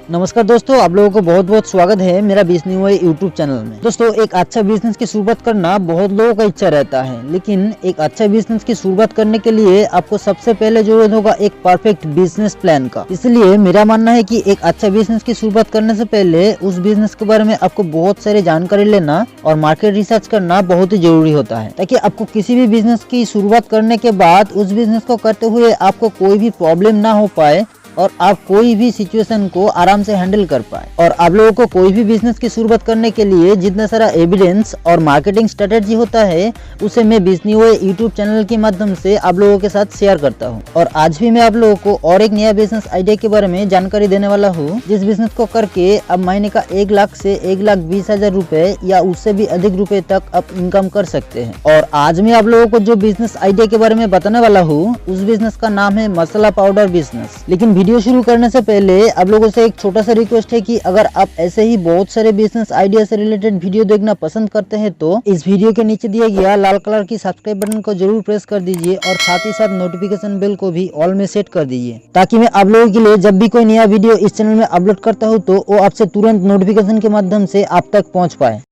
नमस्कार दोस्तों, आप लोगों को बहुत बहुत स्वागत है मेरा बिजनेस वे यूट्यूब चैनल में। दोस्तों, एक अच्छा बिजनेस की शुरुआत करना बहुत लोगों का इच्छा रहता है, लेकिन एक अच्छा बिजनेस की शुरुआत करने के लिए आपको सबसे पहले जरूरत होगा एक परफेक्ट बिजनेस प्लान का। इसलिए मेरा मानना है कि एक अच्छा बिजनेस की शुरुआत करने से पहले उस बिजनेस के बारे में आपको बहुत सारी जानकारी लेना और मार्केट रिसर्च करना बहुत ही जरूरी होता है, ताकि आपको किसी भी बिजनेस की शुरुआत करने के बाद उस बिजनेस को करते हुए आपको कोई भी प्रॉब्लम ना हो पाए और आप कोई भी सिचुएशन को आराम से हैंडल कर पाए। और आप लोगों को कोई भी बिजनेस की शुरुआत करने के लिए जितना सारा एविडेंस और मार्केटिंग स्ट्रेटेजी होता है, उसे मैं बिजनेस वे यूट्यूब चैनल के माध्यम से आप लोगों के साथ शेयर करता हूं। और आज भी मैं आप लोगों को और एक नया बिजनेस आइडिया के बारे में जानकारी देने वाला हूँ, जिस बिजनेस को करके आप महीने का 1 लाख से 1,20,000 रुपए या उससे भी अधिक रुपए तक आप इनकम कर सकते हैं। और आज मैं आप लोगों को जो बिजनेस आइडिया के बारे में बताने वाला हूँ, उस बिजनेस का नाम है मसाला पाउडर बिजनेस। लेकिन वीडियो शुरू करने से पहले आप लोगों से एक छोटा सा रिक्वेस्ट है कि अगर आप ऐसे ही बहुत सारे बिजनेस आइडिया से रिलेटेड वीडियो देखना पसंद करते हैं तो इस वीडियो के नीचे दिया गया लाल कलर की सब्सक्राइब बटन को जरूर प्रेस कर दीजिए और साथ ही साथ नोटिफिकेशन बेल को भी ऑल में सेट कर दीजिए, ताकि मैं आप लोगों के लिए जब भी कोई नया वीडियो इस चैनल में अपलोड करता हूँ तो वो आपसे तुरंत नोटिफिकेशन के माध्यम से आप तक पहुँच पाए।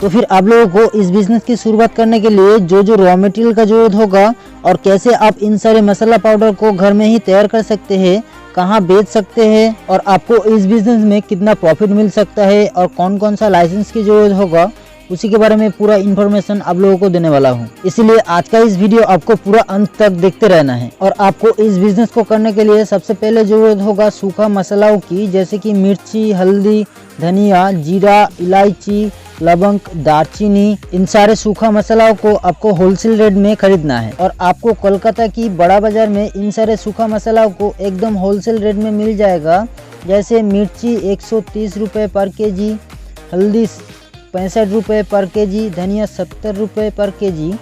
तो फिर आप लोगों को इस बिजनेस की शुरुआत करने के लिए जो रॉ मटेरियल का जरूरत होगा और कैसे आप इन सारे मसाला पाउडर को घर में ही तैयार कर सकते हैं, कहाँ बेच सकते हैं और आपको इस बिजनेस में कितना प्रॉफिट मिल सकता है और कौन कौन सा लाइसेंस की जरूरत होगा, उसी के बारे में पूरा इन्फॉर्मेशन आप लोगों को देने वाला हूँ। इसीलिए आज का इस वीडियो आपको पूरा अंत तक देखते रहना है। और आपको इस बिजनेस को करने के लिए सबसे पहले जरूरत होगा सूखा मसालों की, जैसे कि मिर्ची, हल्दी, धनिया, जीरा, इलायची, लवंग, दालचीनी। इन सारे सूखा मसालों को आपको होलसेल रेट में खरीदना है और आपको कोलकाता की बड़ा बाजार में इन सारे सूखा मसालों को एकदम होलसेल रेट में मिल जाएगा। जैसे मिर्ची 130 रुपये पर केजी, हल्दी 65 रुपये पर केजी, धनिया 70 रुपये पर केजी,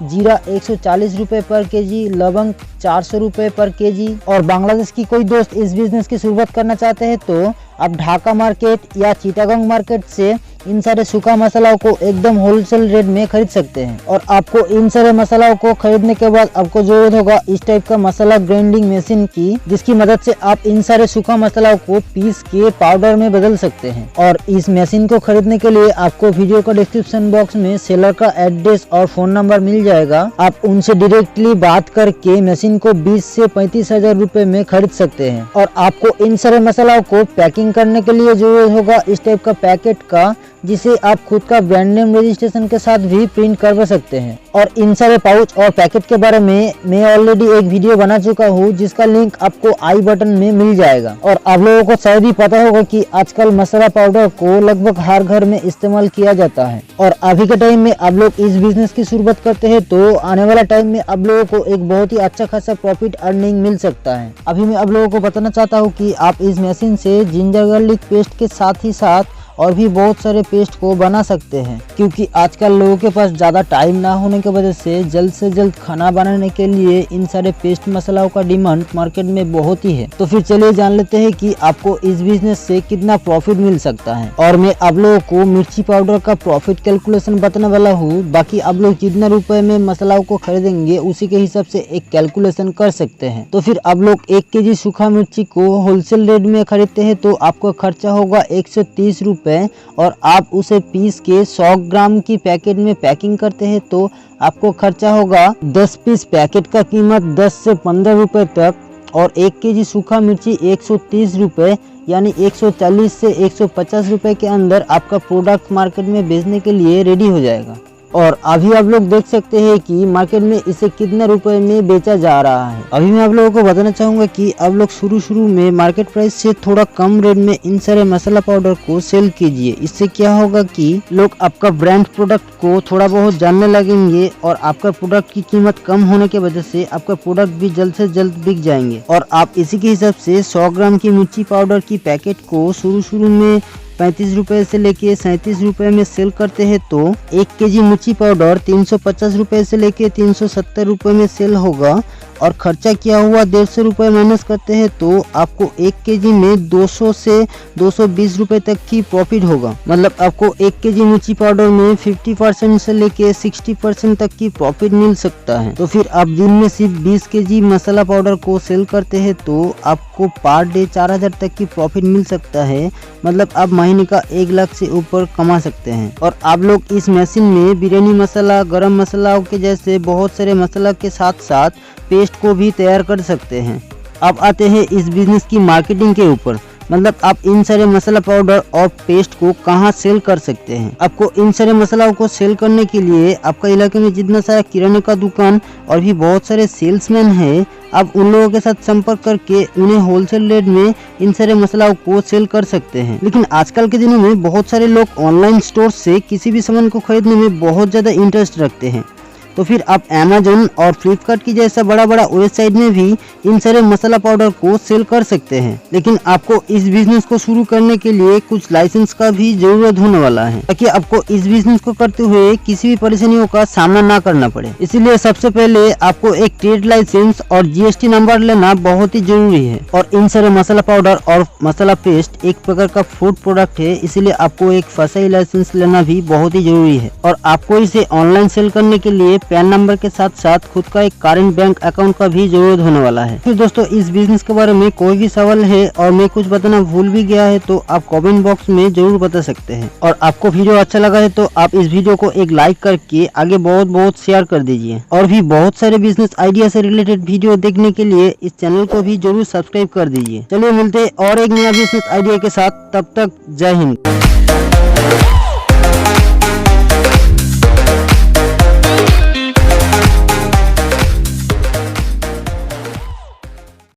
जीरा 140 रुपये पर केजी, लवंग 400 रुपये पर केजी। और बांग्लादेश की कोई दोस्त इस बिजनेस की शुरुआत करना चाहते हैं तो आप ढाका मार्केट या चिटागंग मार्केट से इन सारे सूखा मसालों को एकदम होलसेल रेट में खरीद सकते हैं। और आपको इन सारे मसालों को खरीदने के बाद आपको जरूरत होगा इस टाइप का मसाला ग्राइंडिंग मशीन की, जिसकी मदद से आप इन सारे सूखा मसालों को पीस के पाउडर में बदल सकते हैं। और इस मशीन को खरीदने के लिए आपको वीडियो का डिस्क्रिप्शन बॉक्स में सेलर का एड्रेस और फोन नंबर मिल जाएगा। आप उनसे डायरेक्टली बात करके मशीन को 20 से 35,000 रुपए में खरीद सकते हैं। और आपको इन सारे मसालों को पैकिंग करने के लिए जरूरत होगा इस टाइप का पैकेट का, जिसे आप खुद का ब्रांड नेम रजिस्ट्रेशन के साथ भी प्रिंट करवा सकते हैं। और इन सारे पाउच और पैकेट के बारे में मैं ऑलरेडी एक वीडियो बना चुका हूँ, जिसका लिंक आपको आई बटन में मिल जाएगा। और आप लोगों को शायद ही पता होगा कि आजकल मसाला पाउडर को लगभग हर घर में इस्तेमाल किया जाता है। और अभी के टाइम में आप लोग इस बिजनेस की शुरुआत करते हैं तो आने वाला टाइम में आप लोगों को एक बहुत ही अच्छा खासा प्रॉफिट अर्निंग मिल सकता है। अभी मैं आप लोगों को बताना चाहता हूँ कि आप इस मशीन से जिंजर गार्लिक पेस्ट के साथ ही साथ और भी बहुत सारे पेस्ट को बना सकते हैं, क्योंकि आजकल लोगों के पास ज़्यादा टाइम ना होने की वजह से जल्द खाना बनाने के लिए इन सारे पेस्ट मसालों का डिमांड मार्केट में बहुत ही है। तो फिर चलिए जान लेते हैं कि आपको इस बिजनेस से कितना प्रॉफिट मिल सकता है। और मैं आप लोगों को मिर्ची पाउडर का प्रॉफिट कैलकुलेशन बताने वाला हूँ। बाकी आप लोग जितना रुपए में मसालों को खरीदेंगे उसी के हिसाब से एक कैलकुलेशन कर सकते हैं। तो फिर आप लोग 1 केजी सूखा मिर्ची को होलसेल रेट में खरीदते हैं तो आपका खर्चा होगा 130 रुपए। और आप उसे पीस के 100 ग्राम की पैकेट में पैकिंग करते हैं तो आपको खर्चा होगा 10 पीस पैकेट का कीमत 10 से 15 रुपए तक। और 1 केजी सूखा मिर्ची 130 रुपए यानी 140 से 150 रुपए के अंदर आपका प्रोडक्ट मार्केट में बेचने के लिए रेडी हो जाएगा। और अभी आप लोग देख सकते हैं कि मार्केट में इसे कितने रुपए में बेचा जा रहा है। अभी मैं आप लोगों को बताना चाहूँगा कि आप लोग शुरू में मार्केट प्राइस से थोड़ा कम रेट में इन सारे मसाला पाउडर को सेल कीजिए। इससे क्या होगा कि लोग आपका ब्रांड प्रोडक्ट को थोड़ा बहुत जानने लगेंगे और आपका प्रोडक्ट की कीमत कम होने की वजह से आपका प्रोडक्ट भी जल्द से जल्द बिक जाएंगे। और आप इसी के हिसाब से 100 ग्राम की मिर्ची पाउडर की पैकेट को शुरू में 35 रुपए से लेके 37 रुपए में सेल करते हैं तो 1 केजी मिर्ची पाउडर 350 रुपए से लेके 370 रुपए में सेल होगा। और खर्चा किया हुआ 150 रुपये माइनस करते हैं तो आपको 1 केजी में 200 से 220 रुपये तक की प्रॉफिट होगा। मतलब आपको 1 केजी मिर्ची पाउडर में 50% से लेके 60% तक की प्रॉफिट मिल सकता है। तो फिर आप दिन में सिर्फ 20 केजी मसाला पाउडर को सेल करते हैं तो आपको पर डे 4000 तक की प्रॉफिट मिल सकता है। मतलब आप महीने का 1 लाख से ऊपर कमा सकते हैं। और आप लोग इस मशीन में बिरयानी मसाला, गरम मसाला के जैसे बहुत सारे मसाला के साथ साथ पेस्ट को भी तैयार कर सकते हैं। अब आते हैं इस बिजनेस की मार्केटिंग के ऊपर। मतलब आप इन सारे मसाला पाउडर और पेस्ट को कहाँ सेल कर सकते हैं। आपको इन सारे मसालाओं को सेल करने के लिए आपका इलाके में जितना सारा किराने का दुकान और भी बहुत सारे सेल्समैन हैं, आप उन लोगों के साथ संपर्क करके उन्हें होलसेल रेट में इन सारे मसालाओं को सेल कर सकते हैं। लेकिन आजकल के दिनों में बहुत सारे लोग ऑनलाइन स्टोर से किसी भी सामान को खरीदने में बहुत ज़्यादा इंटरेस्ट रखते हैं। तो फिर आप अमेजन और फ्लिपकार्ट की जैसा बड़ा बड़ा वेबसाइट में भी इन सारे मसाला पाउडर को सेल कर सकते हैं। लेकिन आपको इस बिजनेस को शुरू करने के लिए कुछ लाइसेंस का भी जरूरत होने वाला है, ताकि आपको इस बिजनेस को करते हुए किसी भी परेशानियों का सामना ना करना पड़े। इसीलिए सबसे पहले आपको एक ट्रेड लाइसेंस और GST नंबर लेना बहुत ही जरूरी है। और इन सारे मसाला पाउडर और मसाला पेस्ट एक प्रकार का फूड प्रोडक्ट है, इसीलिए आपको एक फसाई लाइसेंस लेना भी बहुत ही जरूरी है। और आपको इसे ऑनलाइन सेल करने के लिए पैन नंबर के साथ साथ खुद का एक करेंट बैंक अकाउंट का भी जरूरत होने वाला है। फिर दोस्तों इस बिजनेस के बारे में कोई भी सवाल है और मैं कुछ बताना भूल भी गया है तो आप कमेंट बॉक्स में जरूर बता सकते हैं। और आपको वीडियो अच्छा लगा है तो आप इस वीडियो को एक लाइक करके आगे बहुत बहुत शेयर कर दीजिए। और भी बहुत सारे बिजनेस आइडिया से रिलेटेड वीडियो देखने के लिए इस चैनल को भी जरूर सब्सक्राइब कर दीजिए। चलिए मिलते हैं और एक नया बिजनेस आइडिया के साथ, तब तक जय हिंद।